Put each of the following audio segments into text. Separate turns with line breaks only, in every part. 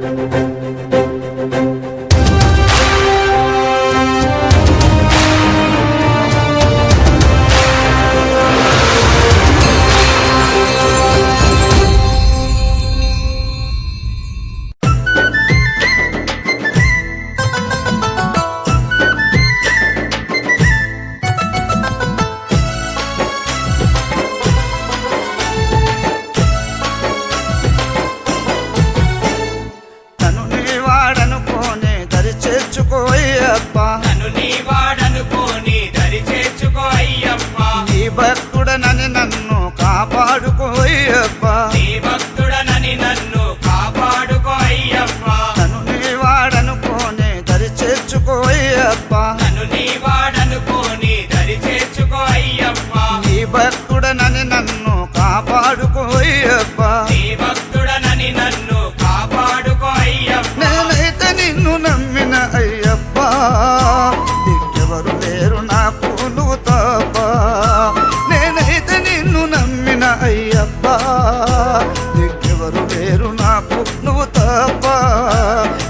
నన్ను నీ వాడనుకోని దరి చేర్చుకో అయ్యప్ప.
నీ భక్తుడనని నన్ను కాపాడుకో అయ్యప్ప.
నీ భక్తుడనని నన్ను కాపాడుకో అయ్యప్ప.
నన్ను నీ వాడనుకోని దరి చేర్చుకో అయ్యప్ప.
నన్ను నీ వాడనుకోని దరి చేర్చుకో అయ్యప్ప.
నీ భక్తుడనని నన్ను కాపాడుకో అయ్యప్ప.
నీ భక్తుడనని నన్ను కాపాడుకో అయ్యప్ప.
నేనైతే నిన్ను నమ్మిన అయ్యప్ప, దిక్కెవరు లేరు నాకు నువ్వు తప్ప. నేనైతే నిన్ను నమ్మిన అయ్యప్ప, దిక్కెవరు లేరు నాకు నువ్వు తప్ప.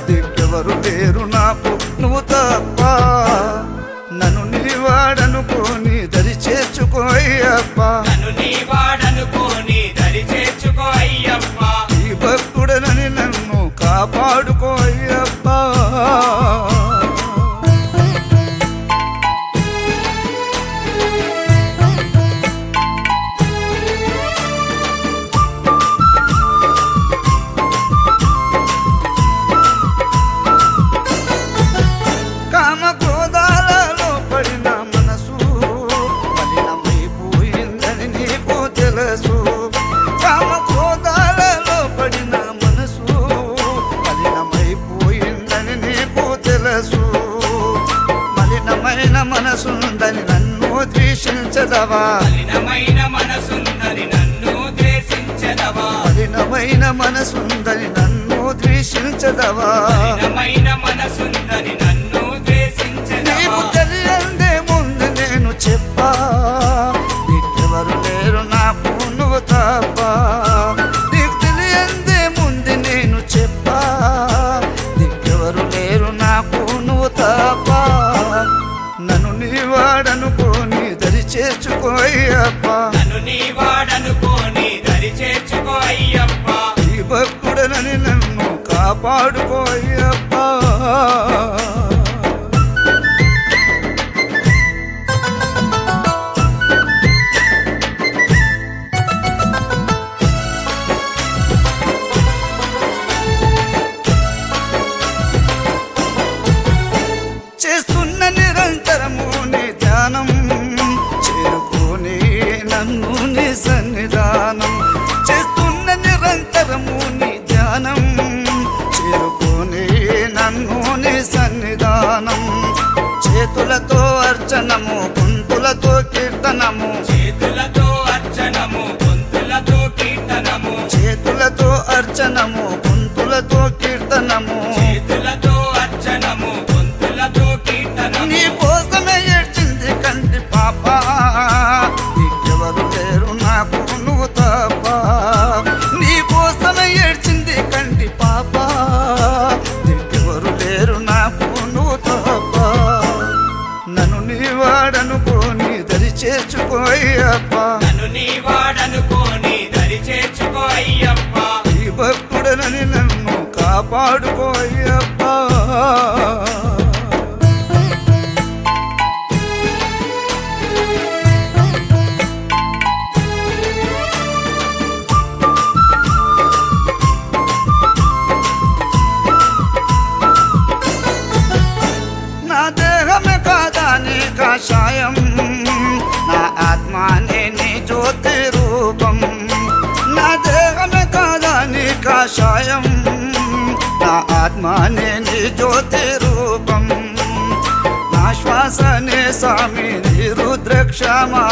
దిక్కెవరు లేరు నాకు నువ్వు తప్ప. నన్ను నీ వాడనుకోని దరి చేర్చుకో అయ్యప్ప.
నన్ను నీ వాడనుకోని దరి చేర్చుకో అయ్యప్ప.
ఈ భక్తుడనని నన్ను కాపాడుకో అయ్యప్ప. కామక్రోధాలలో పడిన మనసు మలినమైపోయిందని నీకు తెలుసు. కామక్రోధాలలో పడిన మనసు మలినమైపోయిందని నీకు తెలుసు. మలినమైన మనసుందని నన్ను ద్వేషించదవా.
మలినమైన మనసుందని నన్ను ద్వేషించదవా.
మలినమైన మనసుందని నన్ను ద్వేషించదవా.
మలినమైన మనసుందని నన్ను ద్వేషించదవా.
నీకు తెలియందే ముందు నేను చెప్పా, దిక్కెవరు లేరు నాకు నువ్వు తప్ప. నీకు తెలియందే ముందు నేను చెప్పా, దిక్కెవరు లేరు నాకు నువ్వు తప్ప. నన్ను నీ వాడనుకోని దరి చేర్చుకో అయ్యప్ప.
నన్ను నీ వాడనుకోని దరి చేర్చుకో అయ్యప్ప.
ఈ భక్తుడనని నన్ను కాపాడుకో అయ్యప్ప. చేస్తున్న నిరంతరము నీ ధ్యానం, చేరుకోని నన్ను నీ సన్నిధానం. చేస్తున్న నిరంతరము నీ ధ్యానం, చేరుకోని నన్ను నీ సన్నిధానం. చేతులతో అర్చనము, గొంతులతో కీర్తనము.
చేతులతో అర్చనము, గొంతులతో కీర్తనము.
చేతులతో అర్చనము, గొంతులతో కీర్తనము.
చేతులతో అర్చనము, గొంతులతో కీర్తనము.
నీ కోసమే ఏడ్చింది కంటి పాప, దిక్కెవరు లేరు నాకు నువ్వు తప్ప. నీ కోసమే ఏడ్చింది కంటి పాప, దిక్కెవరు లేరు నాకు నువ్వు తప్ప. నన్ను నీ వాడనుకోని దరి చేర్చుకో అయ్యప్ప.
నన్ను నీ వాడనుకోని దరి చేర్చుకో అయ్యప్ప.
ఈ భక్తుడనని నన్ను కాపాడుకో అయ్యప్ప. నా దేహమే కాదా నీ కాషాయం, నా ఆత్మానే నీ జ్యోతి రూపం. నా దేహమే కాదా నీ కాషాయం, నా ఆత్మానే నీ జ్యోతి రూపం. నా శ్వాసనే స్వామి నీ రుద్రక్షమా